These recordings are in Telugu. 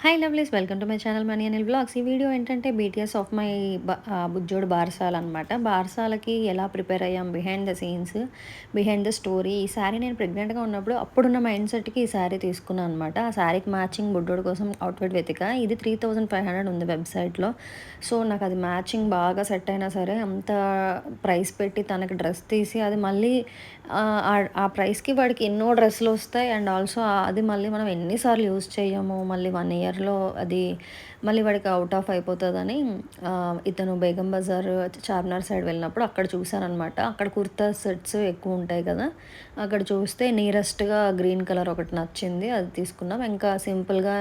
Hi lovelies, welcome to my channel money Anil vlogs. ఈ వీడియో ఏంటంటే బీటీఎస్ ఆఫ్ మై బుజ్జోడు బారసాల అనమాట. బారసాలకి ఎలా ప్రిపేర్ అయ్యాం, behind the scenes, behind the story. ఈ శారీ నేను ప్రెగ్నెంట్గా ఉన్నప్పుడు అప్పుడున్న మైండ్ సెట్కి ఈ శారీ తీసుకున్నాను అనమాట. ఆ శారీకి మ్యాచింగ్ బుడ్డోడు కోసం అవుట్ఫిట్ వెతిక. ఇది 3500 ఉంది వెబ్సైట్లో. సో నాకు అది మ్యాచింగ్ బాగా సెట్ అయినా సరే అంత ప్రైస్ పెట్టి తనకి డ్రెస్ తీసి అది మళ్ళీ ఆ ప్రైస్కి వాడికి ఎన్నో డ్రెస్సులు వస్తాయి. అండ్ ఆల్సో అది మళ్ళీ మనం ఎన్నిసార్లు యూజ్ చేయము, మళ్ళీ 1 ఇయర్లో అది మళ్ళీ వాడికి అవుట్ ఆఫ్ అయిపోతుందని ఇతను బేగం బజార్, చార్మినార్ సైడ్ వెళ్ళినప్పుడు అక్కడ చూశానమాట. అక్కడ కుర్తా సెట్స్ ఎక్కువ ఉంటాయి కదా, అక్కడ చూస్తే నియరెస్ట్గా గ్రీన్ కలర్ ఒకటి నచ్చింది, అది తీసుకున్నాం. ఇంకా సింపుల్గా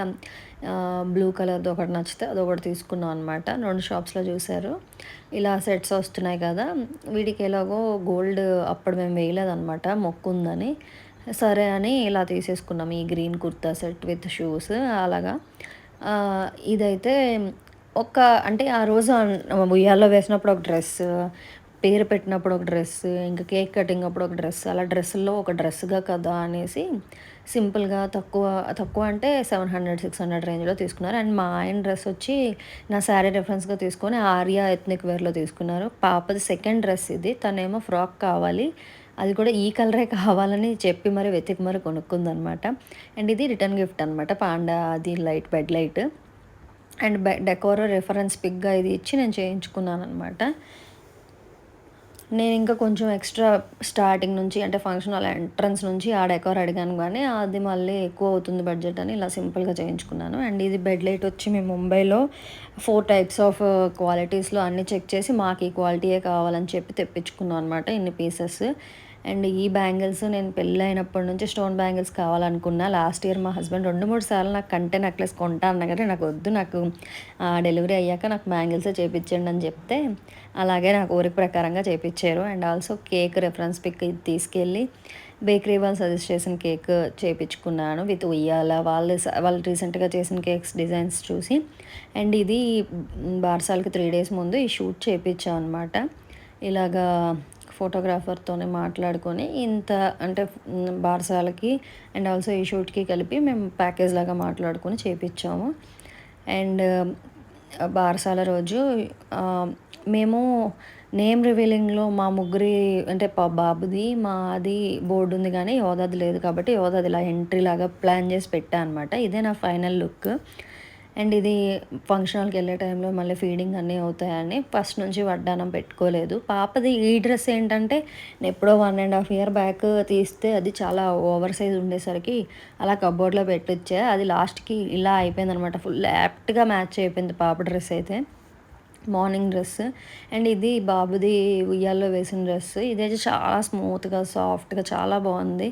బ్లూ కలర్ది ఒకటి నచ్చితే అదొకటి తీసుకున్నాం అనమాట. 2 షాప్స్లో చూశారు. ఇలా సెట్స్ వస్తున్నాయి కదా, వీడికి ఎలాగో గోల్డ్ అప్పుడు మేము వేయలేదనమాట, మొక్కు ఉందని. సరే అని ఇలా తీసేసుకున్నాం ఈ green kurta set with shoes అలాగా. ఇదైతే ఒక అంటే ఆ రోజు ఉయ్యాల్లో వేసినప్పుడు ఒక డ్రెస్, పేరు పెట్టినప్పుడు ఒక డ్రెస్, ఇంకా కేక్ కటింగ్ అప్పుడు ఒక డ్రెస్, అలా డ్రెస్సుల్లో ఒక డ్రెస్సుగా కదా అనేసి సింపుల్గా తక్కువ తక్కువ అంటే 700-600 రేంజ్లో తీసుకున్నారు. అండ్ మా ఆయన డ్రెస్ వచ్చి నా శారీ రెఫరెన్స్గా తీసుకొని ఆర్యా ఎథ్నిక్ వేర్లో తీసుకున్నారు. పాపది సెకండ్ డ్రెస్ ఇది, తనేమో ఫ్రాక్ కావాలి, అది కూడా ఈ కలరే కావాలని చెప్పి మరి వెతికి మరి కొనుక్కుందనమాట. అండ్ ఇది రిటర్న్ గిఫ్ట్ అనమాట, పాండా అది light bed light. And decor reference పిక్గా ఇది ఇచ్చి నేను చేయించుకున్నాను అనమాట. నేను ఇంకా కొంచెం ఎక్స్ట్రా స్టార్టింగ్ నుంచి అంటే ఫంక్షన్ హాల్ ఎంట్రన్స్ నుంచి ఆ డెకోర్ అడిగాను, కానీ అది మళ్ళీ ఎక్కువ అవుతుంది బడ్జెట్ అని ఇలా సింపుల్గా చేయించుకున్నాను. అండ్ ఇది బెడ్ లైట్ వచ్చి మేము ముంబైలో 4 టైప్స్ ఆఫ్ క్వాలిటీస్లో అన్నీ చెక్ చేసి మాకు ఈ క్వాలిటీయే కావాలని చెప్పి తెప్పించుకున్నాం అనమాట, ఇన్ని పీసెస్. అండ్ ఈ బ్యాంగిల్స్ నేను పెళ్ళైనప్పటి నుంచి స్టోన్ బ్యాంగిల్స్ కావాలనుకున్నా. లాస్ట్ ఇయర్ మా హస్బెండ్ 2-3 సార్లు నాకు కంటే నెక్లెస్ కొంటా అన్నా కానీ నాకు వద్దు, నాకు డెలివరీ అయ్యాక నాకు బ్యాంగిల్సే చేయించండి అని చెప్తే అలాగే నా కోరిక ప్రకారంగా చేయించారు. And also cake reference pick ఇది తీసుకెళ్ళి బేకరీ వాళ్ళు సజెస్ట్ చేసిన కేక్ చేయించుకున్నాను విత్ ఉయ్యాల. వాళ్ళు రీసెంట్గా చేసిన కేక్స్ డిజైన్స్ చూసి. అండ్ ఇది బార్సాలకి 3 డేస్ ముందు ఈ షూట్ చేయించాం అనమాట. ఇలాగా ఫోటోగ్రాఫర్తోనే మాట్లాడుకొని ఇంత అంటే బారసాలకి అండ్ ఆల్సో ఈ షూట్కి కలిపి మేము ప్యాకేజ్ లాగా మాట్లాడుకొని చేయించాము. అండ్ బారసాల రోజు మేము నేమ్ రివీలింగ్లో మా ముగ్గురి అంటే బాబుది మాది బోర్డు ఉంది, కానీ యోధాది లేదు కాబట్టి యోధాది ఇలా ఎంట్రీ లాగా ప్లాన్ చేసి పెట్టా అనమాట. ఇదే నా ఫైనల్ లుక్. అండ్ ఇది ఫంక్షన్ హాల్కి వెళ్ళే టైంలో మళ్ళీ ఫీడింగ్ అన్నీ అవుతాయని ఫస్ట్ నుంచి వడ్డానం పెట్టుకోలేదు. పాపది ఈ డ్రెస్ ఏంటంటే నేను ఎప్పుడో 1.5 ఇయర్ బ్యాక్ తీస్తే అది చాలా ఓవర్ సైజ్ ఉండేసరికి అలా కబోర్డ్లో పెట్టొచ్చా, అది లాస్ట్కి ఇలా అయిపోయిందనమాట. ఫుల్ యాప్ట్గా మ్యాచ్ అయిపోయింది పాప డ్రెస్ అయితే, మార్నింగ్ డ్రెస్. అండ్ ఇది బాబుది ఉయ్యాల్లో వేసిన డ్రెస్, ఇదైతే చాలా స్మూత్గా సాఫ్ట్గా చాలా బాగుంది.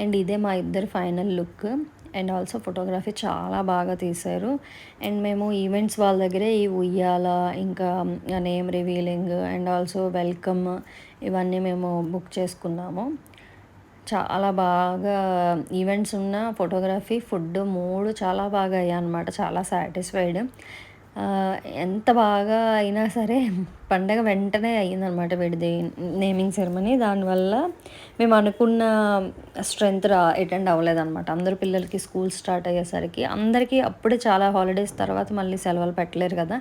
అండ్ ఇదే మా ఇద్దరి final look. And also photography చాలా బాగా తీశారు. అండ్ మేము ఈవెంట్స్ వాళ్ళ దగ్గరే ఈ ఉయ్యాల, ఇంకా name revealing and also welcome ఇవన్నీ మేము బుక్ చేసుకున్నాము. చాలా బాగా ఈవెంట్స్ ఉన్న ఫోటోగ్రఫీ, ఫుడ్ 3 చాలా బాగా అయ్యాయన్నమాట. చాలా సాటిస్ఫైడ్. ఎంత బాగా అయినా సరే పండగ వెంటనే అయ్యిందనమాట వీడిది నేమింగ్ సెరమనీ. దానివల్ల మేము అనుకున్న స్ట్రెంత్ అటెండ్ అవ్వలేదన్నమాట. అందరు పిల్లలకి స్కూల్ స్టార్ట్ అయ్యేసరికి అందరికీ అప్పుడే చాలా హాలిడేస్ తర్వాత మళ్ళీ సెలవులు పెట్టలేరు కదా,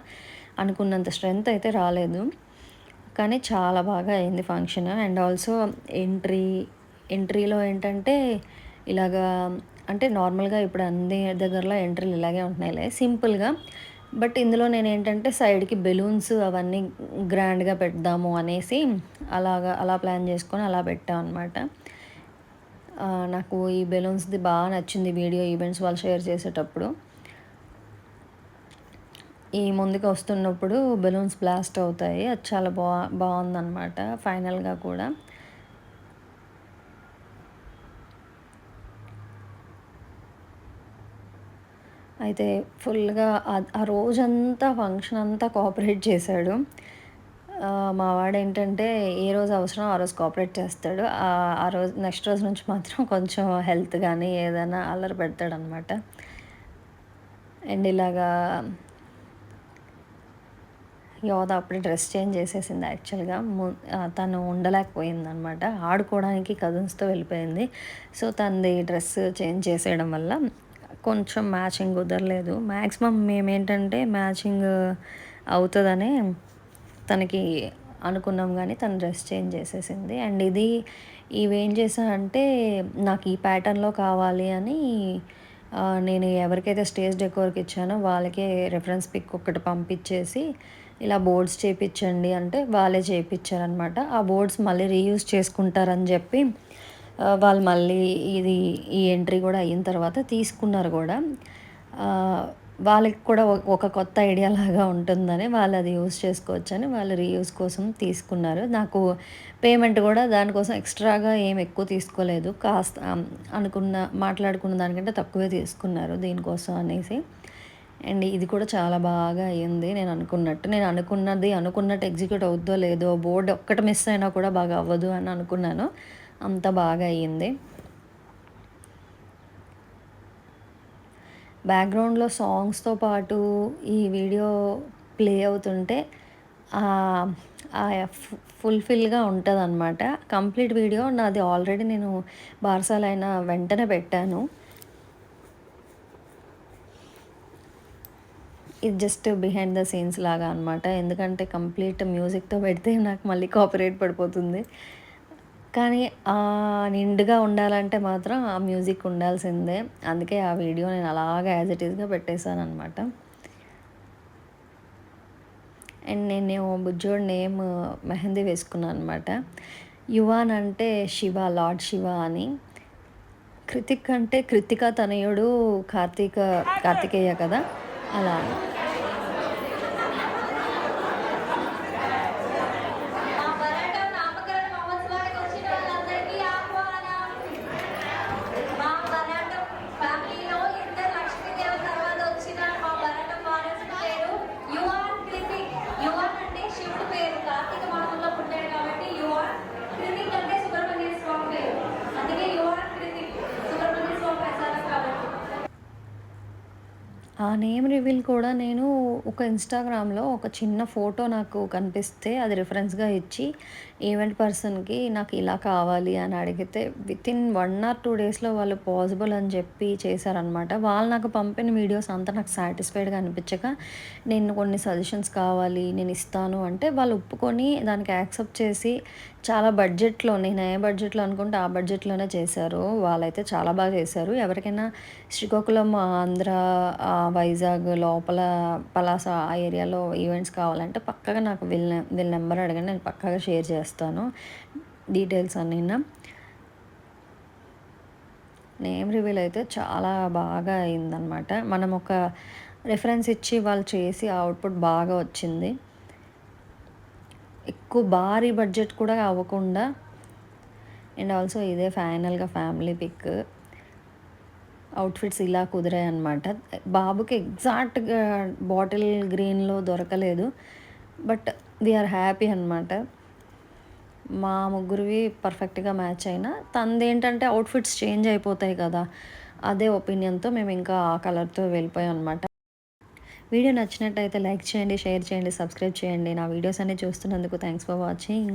అనుకున్నంత స్ట్రెంత్ అయితే రాలేదు. కానీ చాలా బాగా అయింది ఫంక్షన్. అండ్ ఆల్సో ఎంట్రీలో ఏంటంటే ఇలాగా అంటే నార్మల్గా ఇప్పుడు అన్ని దగ్గరలో ఎంట్రీలు ఇలాగే ఉంటున్నాయిలే సింపుల్గా. బట్ ఇందులో నేను ఏంటంటే సైడ్కి బెలూన్స్ అవన్నీ గ్రాండ్గా పెడదాము అనేసి అలా ప్లాన్ చేసుకొని అలా పెట్టాం అనమాట. నాకు ఈ బెలూన్స్ది బాగా నచ్చింది వీడియో ఈవెంట్స్ వాళ్ళు షేర్ చేసేటప్పుడు. ఈ ముందుకు వస్తున్నప్పుడు బెలూన్స్ బ్లాస్ట్ అవుతాయి, అది చాలా బాగుందన్నమాట ఫైనల్గా కూడా. అయితే ఫుల్గా ఆ రోజంతా ఫంక్షన్ అంతా కోఆపరేట్ చేశాడు. మా వాడేంటంటే ఏ రోజు అవసరం ఆ రోజు కోఆపరేట్ చేస్తాడు. ఆ రోజు నెక్స్ట్ రోజు నుంచి మాత్రం కొంచెం హెల్త్ కానీ ఏదైనా అల్లరి పెడతాడనమాట. అండ్ ఇలాగా యోధ అప్పుడే డ్రెస్ చేంజ్ చేసేసింది యాక్చువల్గా. తను ఉండలేకపోయిందనమాట, ఆడుకోవడానికి కజిన్స్తో వెళ్ళిపోయింది. సో తనది డ్రెస్ చేంజ్ చేసేయడం వల్ల కొంచెం మ్యాచింగ్ కుదరలేదు. మ్యాక్సిమం మేమేంటంటే మ్యాచింగ్ అవుతదనే తనకి అనుకున్నాం గానీ, తను డ్రెస్ చేంజ్ చేసేసింది. అండ్ ఇవేం చేశానంటే, నాకు ఈ ప్యాటర్న్‌లో కావాలి అని నేను ఎవరికైతే స్టేజ్ డెకోర్‌కి ఇచ్చానో వాళ్ళకే రిఫరెన్స్ పిక్ ఒకటి పంపించేసి, ఇలా బోర్డ్స్ చేపిచ్చండి అంటే వాళ్ళే చేపిచ్చారనమాట. ఆ బోర్డ్స్ మళ్ళీ రీయూజ్ చేసుకుంటారని చెప్పి వాళ్ళు మళ్ళీ ఈ ఎంట్రీ కూడా అయిన తర్వాత తీసుకున్నారు కూడా. వాళ్ళకి కూడా ఒక కొత్త ఐడియా లాగా ఉంటుందని వాళ్ళు అది యూజ్ చేసుకోవచ్చని వాళ్ళు రీయూజ్ కోసం తీసుకున్నారు. నాకు పేమెంట్ కూడా దానికోసం ఎక్స్ట్రాగా ఏమి ఎక్కువ తీసుకోలేదు. కాస్త మాట్లాడుకున్న దానికంటే తక్కువే తీసుకున్నారు దీనికోసం అనేసి. అండ్ ఇది కూడా చాలా బాగా అయింది నేను అనుకున్నట్టు. నేను అనుకున్నట్టు ఎగ్జిక్యూట్ అవుద్దో లేదో, బోర్డ్ ఒక్కటి మిస్ అయినా కూడా బాగా అవ్వదు అని అనుకున్నాను. అంత బాగా అయ్యింది. బ్యాక్‌గ్రౌండ్‌లో సాంగ్స్‌తో పాటు ఈ వీడియో ప్లే అవుతుంటే ఫుల్‌ఫిల్‌గా ఉంటదనమాట. కంప్లీట్ వీడియో నాది ఆల్రెడీ నేను బార్సాలో అయిన వెంటనే పెట్టాను. ఇది జస్ట్ బిహైండ్ ద సీన్స్ లాగా అనమాట. ఎందుకంటే కంప్లీట్ మ్యూజిక్‌తో పెడితే నాకు మళ్ళీ కాపీరైట్ పడిపోతుంది. కానీ నిండుగా ఉండాలంటే మాత్రం ఆ మ్యూజిక్ ఉండాల్సిందే. అందుకే ఆ వీడియో నేను అలాగా యాజ్ ఇట్ ఈస్‌గా పెట్టేశాననమాట. అండ్ నేను బుజ్జోడి నేమ్ మెహందీ వేసుకున్నాను అనమాట. యువాన్ అంటే శివ, లార్డ్ శివ అని. కృతిక్ అంటే కృతిక తనయుడు కార్తికేయ కదా! అలా. ఆ నేమ్ రివీల్ కూడా నేను ఒక ఇన్‌స్టాగ్రామ్‌లో ఒక చిన్న ఫోటో నాకు కనిపిస్తే అది రిఫరెన్స్‌గా ఇచ్చి ఈవెంట్ పర్సన్‌కి నాకు ఇలా కావాలి అని అడిగితే వితిన్ 1 ఆర్ 2 డేస్‌లో వాళ్ళు పాసిబుల్ అని చెప్పి చేశారనమాట. వాళ్ళు నాకు పంపిన వీడియోస్ అంతా నాకు సాటిస్ఫైడ్‌గా అనిపించక నేను కొన్ని సజెషన్స్ కావాలి నేను ఇస్తాను అంటే వాళ్ళు ఒప్పుకొని దానికి యాక్సెప్ట్ చేసి చాలా బడ్జెట్‌లో నేను ఏ బడ్జెట్‌లో అనుకుంటే ఆ బడ్జెట్‌లోనే చేశారు. వాళ్ళైతే చాలా బాగా చేశారు. ఎవరికైనా శ్రీకాకుళం, ఆంధ్ర, వైజాగ్ లోపల పలాస ఆ ఏరియాలో ఈవెంట్స్ కావాలంటే పక్కాగా నాకు వీళ్ళ నెంబర్ అడగండి. నేను పక్కాగా షేర్ చేస్తాను డీటెయిల్స్ అన్నీను. నేమ్ రివీల్ అయితే చాలా బాగా అయిందనమాట. మనం ఒక రిఫరెన్స్ ఇచ్చి వాళ్ళు చేసి అవుట్‌పుట్ బాగా వచ్చింది. ఎక్కువ భారీ బడ్జెట్ కూడా అవ్వకుండా అండ్ ఆల్సో ఇదే ఫైనల్‌గా ఫ్యామిలీ పిక్. అవుట్‌ఫిట్స్ ఇలా కుదిరాయనమాట. బాబుకి ఎగ్జాక్ట్‌గా బాటిల్ గ్రీన్‌లో దొరకలేదు. బట్ ఆర్ హ్యాపీ అనమాట. మా ముగ్గురివి పర్ఫెక్ట్‌గా మ్యాచ్ అయినా తనదేంటంటే అవుట్‌ఫిట్స్ చేంజ్ అయిపోతాయి కదా! అదే ఒపీనియన్‌తో మేము ఇంకా ఆ కలర్‌తో వెళ్ళిపోయాం అనమాట. వీడియో నచ్చినట్టయితే లైక్ చేయండి, షేర్ చేయండి, సబ్స్క్రైబ్ చేయండి. నా వీడియోస్ అన్నీ చూస్తున్నందుకు థ్యాంక్స్ ఫర్ వాచింగ్.